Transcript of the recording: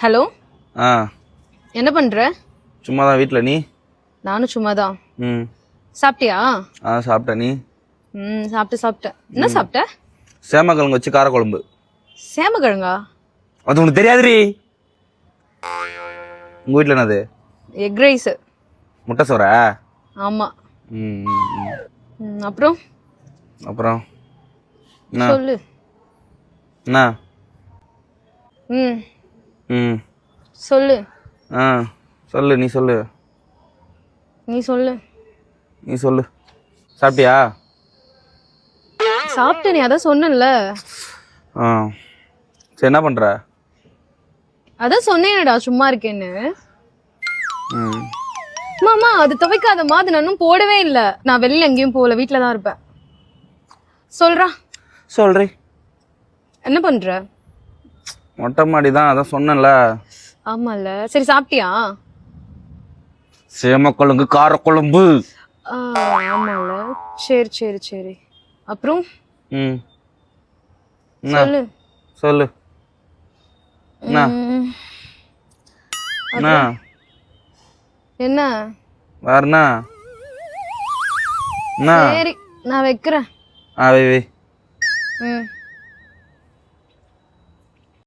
Hello ஆ என்ன பண்ற? சும்மா தான் வீட்டில். நீ? நானும் சும்மா தான். ம் சாப்பிட்டியா? சாப்பிட்டேன். நீ? சாப்பிட்டேன். என்ன சாப்பிட்ட? சேமக்கிழங்கு வச்சு காரக்குழம்பு. சேமக்கிழங்கா? அது உனக்கு தெரியாதுரி. உங்கள் வீட்டில் என்னது? Egg rice. முட்டை சோறா? ஆமா. ம் அப்புறம் அப்புறம் என்ன? சொல்லு. என்ன? ம் ம் சொல்லு. சொல்லு. நீ சொல்லு. நீ சொல்லு. நீ சொல்லு. சாப்பிட்டியா? சாப்பிட்டேனே, அதான் சொன்னேன்ல. சரி, என்ன பண்ணுற? அதான் சொன்னேனடா சும்மா இருக்கேன்னு. ம் மாமா அது துவைக்காதம்மா, அது நானும் போடவே இல்லை. நான் வெளியில எங்கேயும் போகல, வீட்டில தான் இருப்பேன். சொல்றா. சொல்றி. என்ன பண்ற? மொட்டை மாடி தான், அதான் சொன்னேன்ல. ஆமால. சரி சாப்பிட்டியா? சேமக்கிழங்கு காரக்குழம்பு. ஆமால. சரி சரி சரி. அப்புறம் ம் சொல்லு. சொல்லு. என்ன? என்ன? என்ன? வேற என்ன? என்ன? சரி நான் வைக்கிறேன். வை வை. ம்